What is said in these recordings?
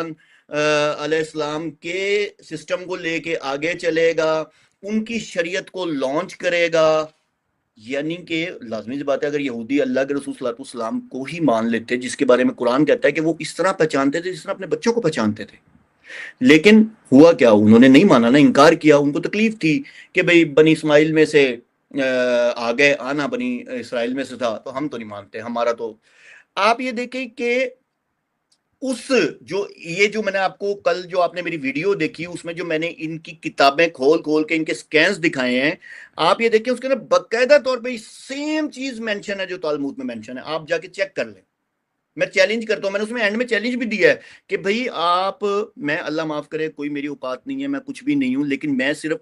سلیمان علیہ السلام کے سسٹم کو لے کے آگے چلے گا، ان کی شریعت کو لانچ کرے گا. یعنی کہ لازمی سی بات ہے، اگر یہودی اللہ کے رسول صلی اللہ علیہ وسلم کو ہی مان لیتے، جس کے بارے میں قرآن کہتا ہے کہ وہ اس طرح پہچانتے تھے جس طرح اپنے بچوں کو پہچانتے تھے، لیکن ہوا کیا، انہوں نے نہیں مانا نا، انکار کیا. ان کو تکلیف تھی کہ بھئی بنی اسماعیل میں سے آگے آنا بنی اسرائیل میں سے تھا، تو ہم تو نہیں مانتے، ہمارا تو. آپ یہ دیکھیں کہ یہ جو میں نے آپ کو کل جو آپ نے میری ویڈیو دیکھی، اس میں جو میں نے ان کی کتابیں کھول کے ان کے سکینز دکھائے ہیں، آپ یہ دیکھیں اس کے اندر باقاعدہ طور پہ سیم چیز مینشن ہے جو تالمود میں مینشن ہے. آپ جا کے چیک کر لیں. میں چیلنج کرتا ہوں، میں نے اس میں اینڈ میں چیلنج بھی دیا ہے کہ بھئی آپ، میں اللہ معاف کرے کوئی میری اوقات نہیں ہے، میں کچھ بھی نہیں ہوں، لیکن میں صرف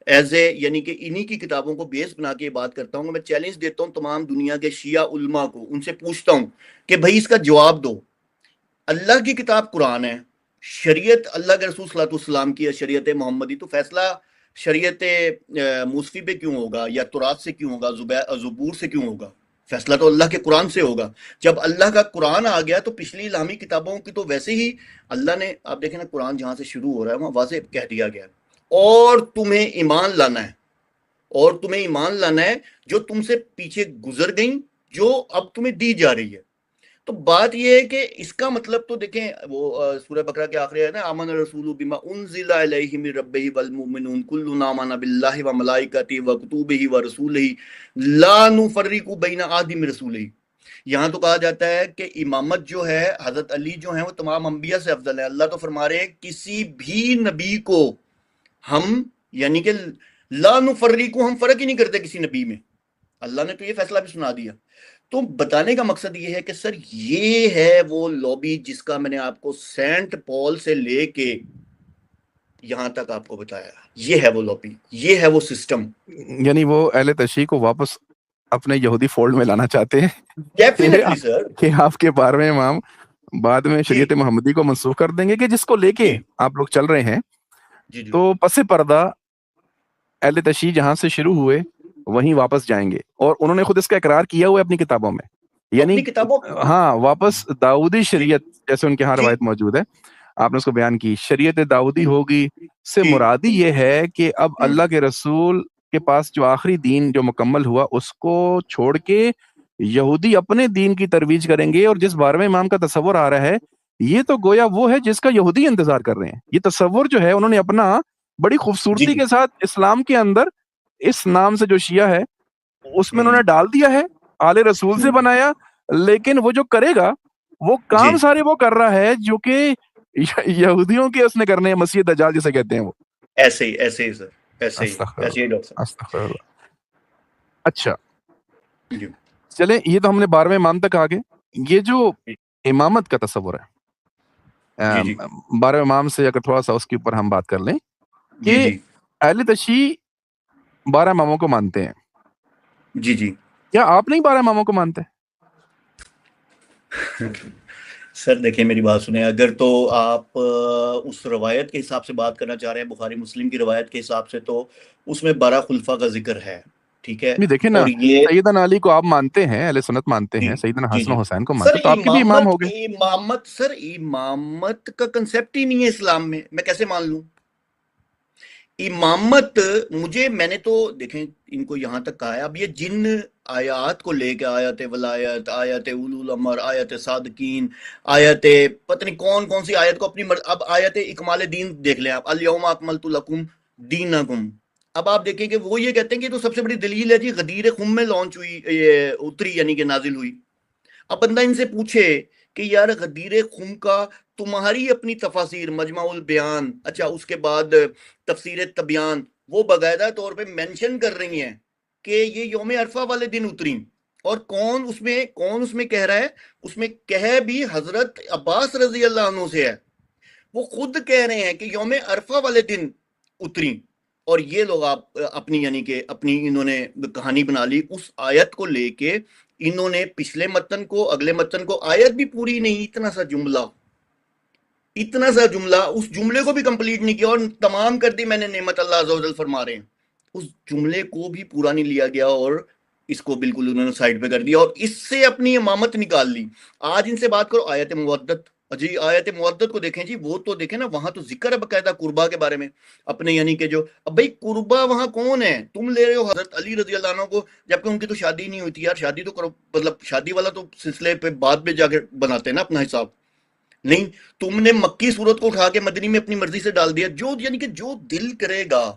ایز اے یعنی کہ انہی کی کتابوں کو بیس بنا کے بات کرتا ہوں. میں چیلنج دیتا ہوں تمام دنیا کے شیعہ علماء کو، ان سے پوچھتا ہوں کہ بھئی اس کا جواب دو. اللہ کی کتاب قرآن ہے، شریعت اللہ کے رسول صلی اللہ علیہ وسلم کی ہے، شریعت محمدی، تو فیصلہ شریعت موسفی پہ کیوں ہوگا، یا تورات سے کیوں ہوگا، زبور سے کیوں ہوگا؟ فیصلہ تو اللہ کے قرآن سے ہوگا. جب اللہ کا قرآن آ گیا تو پچھلی اسلامی کتابوں کی تو ویسے ہی اللہ نے، آپ دیکھیں نا قرآن جہاں سے شروع ہو رہا ہے وہاں واضح کہہ دیا گیا اور تمہیں ایمان لانا ہے، اور تمہیں ایمان لانا ہے جو تم سے پیچھے گزر گئیں، جو اب تمہیں دی جا رہی ہے. تو بات یہ ہے کہ اس کا مطلب تو دیکھیں، وہ سورہ بقرہ کے آخری ہے نا، آمن الرسول بما انزل الیہ من ربہ والمؤمنون کلنا آمن باللہ وملائکتہ وکتبہ ورسولہ لا نفرق بین احد من رسولہ. یہاں تو کہا جاتا ہے کہ امامت جو ہے حضرت علی جو ہیں وہ تمام انبیاء سے افضل ہے. اللہ تو فرما رہے ہیں کسی بھی نبی کو ہم، یعنی کہ لا نفرق، ہم فرق ہی نہیں کرتے کسی نبی میں. اللہ نے تو یہ فیصلہ بھی سنا دیا. تو بتانے کا مقصد یہ ہے کہ سر یہ ہے وہ لابی جس کا میں نے آپ کو سینٹ پال سے لے کے یہاں تک آپ کو بتایا. یہ ہے وہ لابی، یہ ہے وہ سسٹم. یعنی وہ اہل تشیع کو واپس اپنے یہودی فولڈ میں لانا چاہتے ہیں ڈیفینیٹلی سر. کہ آپ کے 12ویں امام بعد میں شریعت محمدی کو منسوخ کر دیں گے، کہ جس کو لے کے آپ لوگ چل رہے ہیں. تو پس پردہ اہل تشیع جہاں سے شروع ہوئے وہیں واپس جائیں گے، اور انہوں نے خود اس کا اقرار کیا ہوا ہے اپنی کتابوں میں. یعنی ہاں، واپس داؤدی شریعت جیسے ان کے ہاں روایت موجود ہے، آپ نے اس کو بیان کی، شریعت داؤدی ہوگی سے مرادی یہ ہے کہ اب اللہ کے رسول کے پاس جو آخری دین جو مکمل ہوا اس کو چھوڑ کے یہودی اپنے دین کی ترویج کریں گے. اور جس 12ویں امام کا تصور آ رہا ہے، یہ تو گویا وہ ہے جس کا یہودی انتظار کر رہے ہیں. یہ تصور جو ہے انہوں نے اپنا بڑی خوبصورتی کے ساتھ اسلام کے اندر اس نام سے جو شیعہ ہے اس میں انہوں نے ڈال دیا ہے، آل رسول سے بنایا، لیکن وہ جو کرے گا وہ کام سارے وہ کر رہا ہے جو کہ یہودیوں کے اس نے کرنے ہیں، مسیح دجال جسے کہتے ہیں وہ. ایسے ہی سر، ایسے ہی ڈاکٹر صاحب. اچھا چلیں، یہ تو ہم نے 12ویں امام تک آ گئے. یہ جو امامت کا تصور ہے 12ویں امام سے اگر تھوڑا سا اس کے اوپر ہم بات کر لیں کہ اہل تشیع 12 اماموں کو مانتے ہیں. جی کیا آپ نہیں 12 اماموں کو مانتے؟ سر دیکھیں میری بات سنیں، اگر تو آپ اس روایت کے حساب سے بات کرنا چاہ رہے ہیں، بخاری مسلم کی روایت کے حساب سے، تو اس میں 12 خلفاء کا ذکر ہے. ٹھیک ہے، دیکھیں نا، سیدنا علی کو آپ مانتے ہیں، اہل سنت مانتے ہیں، سیدنا حسن و حسین کو مانتے ہیں، تو آپ کے بھی امام ہو گئے. امامت سر، امامت کا کنسیپٹ ہی نہیں ہے اسلام میں کیسے مان لوں امامت؟ میں نے تو دیکھیں ان کو یہاں تک کہا ہے. اب یہ جن آیات کو لے کے، آیت ولایت، آیت اولو الامر، آیت صادقین، آیت پتہ نہیں کون سی آیت کو اپنی اب آیت اکمال دین دیکھ لیں آپ، الیوم اکملت لکم دینکم. اب آپ دیکھیں کہ وہ یہ کہتے ہیں کہ تو سب سے بڑی دلیل ہے جی غدیر خم میں لانچ ہوئی، اتری یعنی کہ نازل ہوئی. اب بندہ ان سے پوچھے کہ یار غدیر خم کا تمہاری اپنی تفاسیر مجمع البیان، اچھا اس کے بعد تفسیر تبیان، وہ باقاعدہ طور پہ مینشن کر رہی ہیں کہ یہ یوم عرفہ والے دن اتری. اور کون اس میں کہہ رہا ہے؟ اس میں کہہ بھی حضرت عباس رضی اللہ عنہ سے ہے. وہ خود کہہ رہے ہیں کہ یوم عرفہ والے دن اتری. اور یہ لوگ آپ اپنی یعنی کہ اپنی انہوں نے کہانی بنا لی اس آیت کو لے کے. انہوں نے پچھلے متن کو، اگلے متن کو، آیت بھی پوری نہیں، اتنا سا جملہ، اس جملے کو بھی کمپلیٹ نہیں کیا، اور تمام کر دی میں نے نعمت اللہ عز و جل فرما رہے ہیں. اس جملے کو بھی پورا نہیں لیا گیا اور اس کو بالکل انہوں نے سائڈ پہ کر دیا اور اس سے اپنی امامت نکال لی. آج ان سے بات کرو آیت مودت، جی آیت معدت کو دیکھیں جی، وہ تو دیکھیں نا، وہاں تو ذکر ہے باقاعدہ قربا کے بارے میں اپنے، یعنی کہ جو اب بھائی قربا وہاں کون ہے؟ تم لے رہے ہو حضرت علی رضی اللہ عنہ کو، جبکہ ان کی تو شادی نہیں ہوئی تھی یار، شادی تو کرو، مطلب شادی والا تو سلسلے پہ بعد میں جا کے بناتے ہیں نا اپنا حساب، نہیں تم نے مکی صورت کو اٹھا کے مدنی میں اپنی مرضی سے ڈال دیا، جو یعنی کہ جو دل کرے گا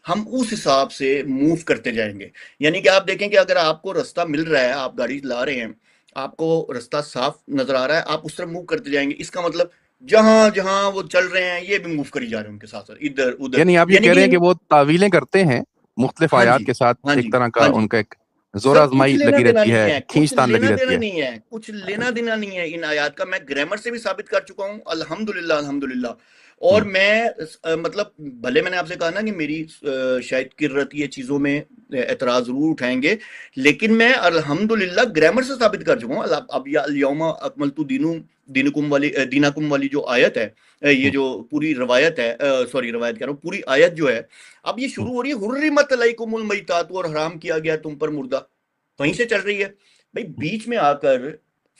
ہم اس حساب سے موو کرتے جائیں گے۔ یعنی کہ آپ دیکھیں کہ اگر آپ کو رستہ مل رہا ہے، آپ گاڑی لا رہے ہیں، آپ کو رستہ صاف نظر آ رہا ہے، آپ اس طرح موو کرتے جائیں گے، اس کا مطلب جہاں جہاں وہ چل رہے ہیں یہ بھی موو کری جا رہے ہیں ان کے ساتھ ساتھ، ادھر ادھر، یعنی آپ یہ یعنی کہہ رہے کہ ہیں کہ وہ تعویلیں کرتے ہیں مختلف ہاں آیات جی، کے ساتھ، ہاں ایک جی، طرح کا ہاں ان جی کا ایک زور سر، کچھ آزمائی لینا لگی دینا رہتی نہیں ہے، ہے، کچھ کھینچ تان لگی لینا رہتی دینا ہے۔ نہیں ہے، کچھ لینا دینا نہیں ہے ان آیات کا، میں گرامر سے بھی ثابت کر چکا ہوں الحمدللہ الحمدللہ۔ اور ہوں، میں مطلب بھلے میں نے آپ سے کہا نا کہ میری شاید کرت یہ چیزوں میں اعتراض ضرور اٹھائیں گے، لیکن میں الحمدللہ گرامر سے ثابت کر چکا ہوں۔ اب یا الیوم اکملت دینکم والی دینکم والی جو آیت ہے، یہ ہوں، جو پوری روایت ہے، سوری روایت کہہ رہا ہوں، پوری آیت جو ہے اب یہ ہوں، شروع ہو رہی ہے حرمت علیکم المیتات، اور حرام کیا گیا تم پر مردہ، وہیں سے چل رہی ہے بھائی، بیچ میں آ کر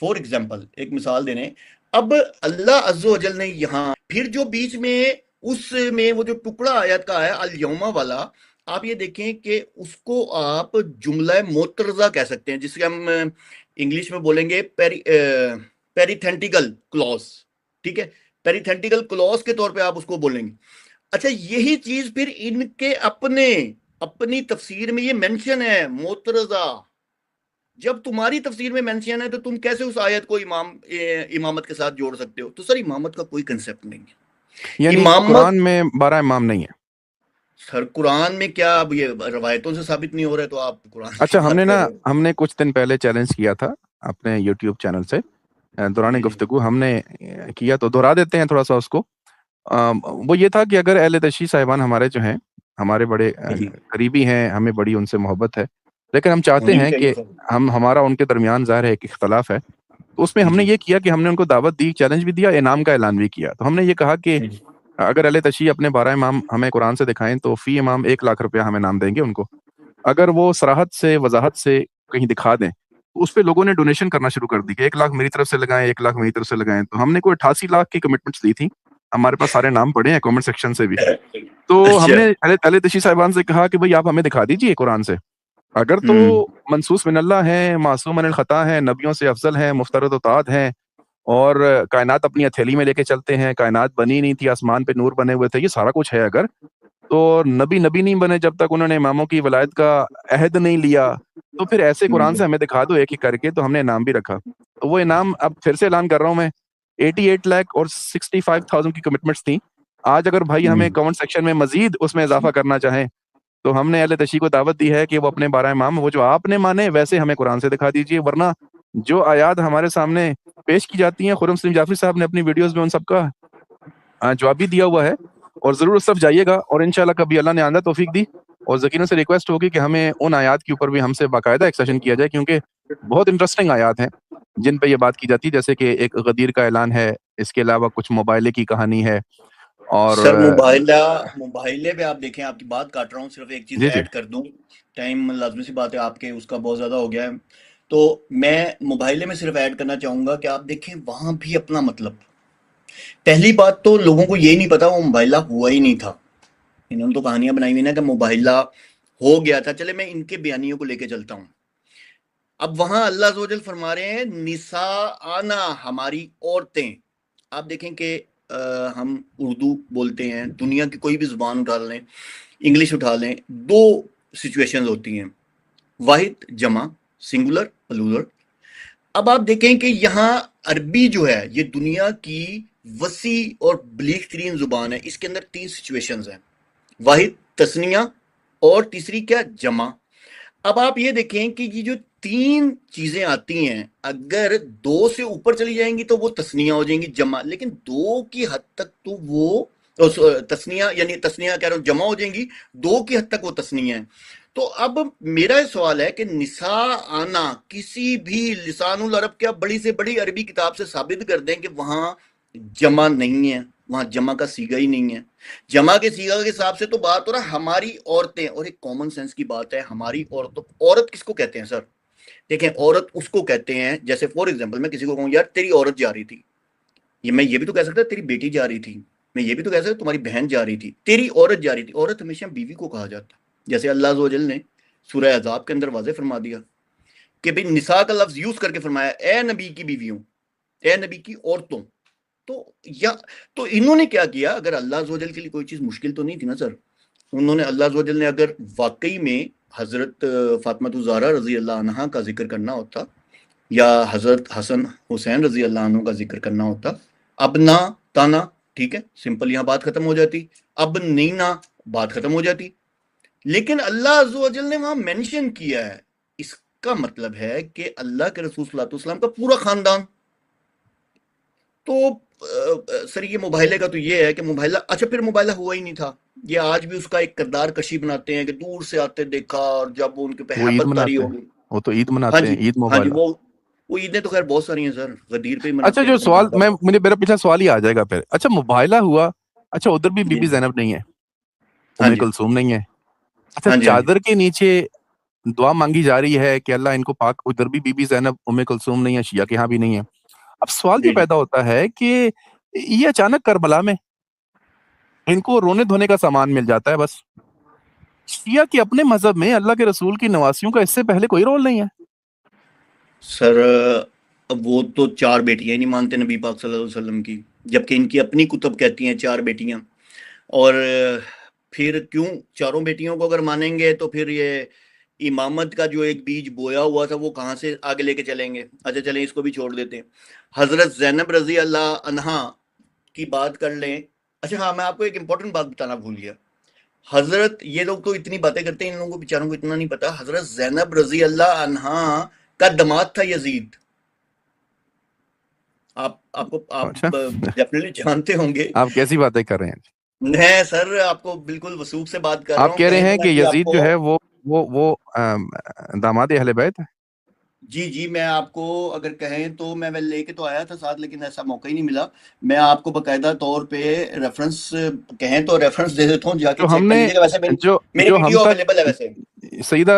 فور ایگزامپل ایک مثال دینے، اب اللہ عز و جل نے یہاں پھر جو بیچ میں اس میں وہ جو ٹکڑا آیت کا ہے الیوم والا، آپ یہ دیکھیں کہ اس کو آپ جملہ معترضہ کہہ سکتے ہیں، جس کے ہم انگلش میں بولیں گے پیریتھینٹیکل کلوز، ٹھیک ہے، پیریتھینٹیکل کلوز کے طور پہ آپ اس کو بولیں گے۔ اچھا یہی چیز پھر ان کے اپنی تفسیر میں یہ مینشن ہے معترضہ، جب تمہاری تفسیر میں مینشن ہے تو تم کیسے اس آیت کو امامت کے ساتھ جوڑ سکتے ہو؟ تو سر امامت کا کوئی کنسپٹ نہیں ہے یعنی امامت، قرآن میں 12 امام نہیں ہے۔ سر قرآن میں کیا، اب یہ روایتوں سے ثابت نہیں ہو رہا ہے تو آپ قرآن کی اچھا بات کر رہے ہو؟ ہم نے کچھ دن پہلے چیلنج کیا تھا اپنے یوٹیوب چینل سے، دوران جی جی گفتگو ہم نے کیا، تو دہرا دیتے ہیں تھوڑا سا اس کو۔ وہ یہ تھا کہ اگر اہل تشیع صاحبان ہمارے جو ہیں، ہمارے بڑے جی قریبی ہیں، ہمیں بڑی ان سے محبت ہے، لیکن ہم چاہتے ہونی بھی ہیں چاہیے کہ سر۔ ہمارا ان کے درمیان ظاہر ہے ایک اختلاف ہے، تو اس میں ہم نے جی یہ کیا کہ ہم نے ان کو دعوت دی، چیلنج بھی دیا، انعام کا اعلان بھی کیا۔ تو ہم نے یہ کہا کہ جی جی اگر اہل تشیع اپنے 12 امام ہمیں قرآن سے دکھائیں تو فی امام 1 لاکھ روپیہ ہم انعام دیں گے ان کو۔ اگر وہ صراحت سے، وضاحت سے کہیں دکھا دیں تو اس پہ لوگوں نے ڈونیشن کرنا شروع کر دی کہ 1 لاکھ میری طرف سے لگائیں، 1 لاکھ میری طرف سے لگائیں۔ تو ہم نے کوئی 88 لاکھ کی کمٹمنٹس دی تھی، ہمارے پاس سارے نام پڑے ہیں کامنٹ سیکشن سے بھی۔ تو ہم اچھا، نے اہل تشیع صاحبان سے کہا کہ بھئی آپ ہمیں دکھا دیجئے قرآن سے، اگر تو منصوص من اللہ ہیں، معصوم من الخطا ہیں، نبیوں سے افضل ہیں، مفترض اطاعت ہیں، اور کائنات اپنی ہتھیلی میں لے کے چلتے ہیں، کائنات بنی نہیں تھی، آسمان پہ نور بنے ہوئے تھے، یہ سارا کچھ ہے اگر، تو نبی نہیں بنے جب تک انہوں نے اماموں کی ولایت کا عہد نہیں لیا، تو پھر ایسے قرآن سے ہمیں دکھا دو ایک ایک کر کے۔ تو ہم نے انعام بھی رکھا، تو وہ انعام اب پھر سے اعلان کر رہا ہوں میں، 88 لاکھ اور 65,000 کی کمٹمنٹس تھیں۔ آج اگر بھائی ہمیں کمنٹ سیکشن میں مزید اس میں اضافہ کرنا چاہیں تو ہم نے اہل تشیع کو دعوت دی ہے کہ وہ اپنے 12 امام وہ جو آپ نے مانے ویسے ہمیں قرآن سے دکھا دیجئے، ورنہ جو آیات ہمارے سامنے پیش کی جاتی ہیں، خرم سلیم جعفری صاحب نے اپنی ویڈیوز میں ان سب کا جواب بھی دیا ہوا ہے، اور ضرور اس طرف جائیے گا، اور انشاءاللہ کبھی اللہ نے آندہ توفیق دی اور ذکیروں سے ریکویسٹ ہوگی کہ ہمیں ان آیات کے اوپر بھی ہم سے باقاعدہ ایک سیشن کیا جائے، کیونکہ بہت انٹرسٹنگ آیات ہیں جن پہ یہ بات کی جاتی ہے، جیسے کہ ایک غدیر کا اعلان ہے، اس کے علاوہ کچھ مبائلے کی کہانی ہے، اور سر موبائلے پہ آپ دیکھیں، آپ کی بات کاٹ رہا ہوں، صرف ایک چیز جی جی ایڈ کر دوں، ٹائم لازمی سی بات ہے آپ کے اس کا بہت زیادہ ہو گیا ہے، تو میں موبائلے میں صرف ایڈ کرنا چاہوں گا کہ آپ دیکھیں وہاں بھی اپنا مطلب، پہلی بات تو لوگوں کو یہی نہیں پتا وہ موبائلہ ہوا ہی نہیں تھا، انہوں نے تو کہانیاں بنائی ہوئی نا کہ موبائلہ ہو گیا تھا۔ چلے میں ان کے بیانیوں کو لے کے چلتا ہوں، اب وہاں اللہ عز و جل فرما رہے ہیں نساءنا، ہماری عورتیں، آپ دیکھیں کہ ہم اردو بولتے ہیں، دنیا کی کوئی بھی زبان اٹھا لیں، انگلش اٹھا لیں، دو سچویشنز ہوتی ہیں، واحد جمع سنگولر پلورل۔ اب آپ دیکھیں کہ یہاں عربی جو ہے یہ دنیا کی وسیع اور بلیغ ترین زبان ہے، اس کے اندر 3 سچویشنز ہیں، واحد تثنیہ اور تیسری کیا جمع۔ اب آپ یہ دیکھیں کہ یہ جو 3 چیزیں آتی ہیں اگر 2 سے اوپر چلی جائیں گی تو وہ تثنیہ ہو جائیں گی جمع، لیکن 2 کی حد تک تو وہ تثنیہ، یعنی تثنیہ کہہ رہا ہوں جمع ہو جائیں گی، 2 کی حد تک وہ تثنیہ ہیں۔ تو اب میرا سوال ہے کہ نساء آنا کسی بھی لسان العرب کیا بڑی سے بڑی عربی کتاب سے ثابت کر دیں کہ وہاں جمع نہیں ہے، وہاں جمع کا صیغہ ہی نہیں ہے۔ جمع کے صیغہ کے حساب سے تو بات ہو رہا ہے ہماری عورتیں، اور ایک کامن سینس کی بات ہے، ہماری عورتوں، عورت کس کو کہتے ہیں سر؟ دیکھیں عورت اس کو کہتے ہیں، جیسے فور ایگزامپل میں کسی کو کہوں یار تیری عورت جا رہی تھی، میں یہ بھی تو کہہ سکتا تیری بیٹی جا رہی تھی، میں یہ بھی تو کہہ سکتا تمہاری بہن جا رہی تھی، تیری عورت جا رہی تھی. عورت ہمیشہ بیوی کو کہا جاتا ہے، جیسے اللہ عز و جل نے سورہ احزاب کے اندر واضح فرما دیا کہ بھئی نساء کا لفظ یوز کر کے فرمایا اے نبی کی بیویوں، اے نبی کی عورتوں. تو انہوں نے کیا کیا؟ اگر اللہ عز و جل کے لیے کوئی چیز مشکل تو نہیں تھی نا سر. انہوں نے اللہ عز و جل نے اگر واقعی میں حضرت فاطمہ الزہرا رضی اللہ عنہا کا ذکر کرنا ہوتا یا حضرت حسن حسین رضی اللہ عنہ کا ذکر کرنا ہوتا، اب نہ تانا، ٹھیک ہے، سمپل یہاں بات ختم ہو جاتی، اب نینا بات ختم ہو جاتی. لیکن اللہ عز و جل نے وہاں مینشن کیا ہے، اس کا مطلب ہے کہ اللہ کے رسول صلی اللہ علیہ وسلم کا پورا خاندان. تو سر یہ مباہلے کا تو یہ ہے کہ مباہلہ، اچھا پھر مباہلہ ہوا ہی نہیں تھا. یہ آج بھی اس کا ایک کردار کشی بناتے ہیں کہ دور سے آتے دیکھا اور جب ان کے پہ وہ عید ہیبت طاری مناتے ہو ہیں، گئی. وہ تو عید ہاں مناتے جی، ہیں، عید ہاں جی، مبالہ. وہ عیدیں تو خیر بہت ساری ہیں سر، غدیر پہ ہی اچھا مناتے ہیں جو پتہ نہیں سوال کون سا. میرا پچھلا سوال ہی آ جائے گا پھر. اچھا مباہلہ ہوا، اچھا ادھر بھی بی جی بی زینب نہیں ہے، ہاں ام جی، کلثوم نہیں ہے. اچھا ہاں جی، ہاں جی، چادر کے نیچے دعا مانگی جا رہی ہے کہ اللہ ان کو پاک، ادھر بھی بی بی زینب ام کلثوم نہیں ہے، شیعہ کے ہاں بھی نہیں ہے. اب سوال یہ جی جی. پیدا ہوتا ہے کہ یہ اچانک کربلا میں ان کو رونے دھونے کا سامان مل جاتا ہے بس. شیعہ کے اپنے مذہب میں اللہ کے رسول کی نواسیوں کا اس سے پہلے کوئی رول نہیں ہے. سر اب وہ تو 4 بیٹیاں ہی نہیں مانتے نبی پاک صلی اللہ علیہ وسلم کی، جبکہ ان کی اپنی کتب کہتی ہیں 4 بیٹیاں. اور پھر کیوں 4 بیٹیوں کو اگر مانیں گے تو پھر یہ امامت کا جو ایک بیج بویا ہوا تھا وہ کہاں سے آگے لے کے چلیں گے؟ اچھا چلیں اس کو بھی چھوڑ دیتے ہیں. حضرت زینب رضی اللہ عنہا کی بات کر لیں. اچھا ہاں، میں آپ کو ایک امپورٹنٹ بات بتانا بھول گیا. حضرت، یہ لوگ تو اتنی باتیں کرتے ہیں، ان لوگوں کو بیچاروں کو اتنا نہیں پتا، حضرت زینب رضی اللہ عنہا کا دماد تھا یزید. آپ اچھا ڈیفینیٹلی جانتے ہوں گے. آپ کیسی باتیں کر رہے ہیں؟ میں سر آپ کو بالکل وثوق سے بات کر رہا آپ ہوں، کہہ رہے کہیں تو ہیں کہ میں بھی آپ یزید کو. جو ہے وہ داماد اہل بیت ہے. جی میں آپ کو اگر کہیں تو میں لے کے تو آیا تھا ساتھ، لیکن ایسا موقع ہی نہیں ملا. میں آپ کو باقاعدہ طور پہ ریفرنس، کہیں تو ریفرنس دے دیتا ہوں، جا کے جو ہم چیک کر نے لیجیے گا. ویسے میری جو ہم ویڈیو تک اویلیبل ہے ویسے. سیدہ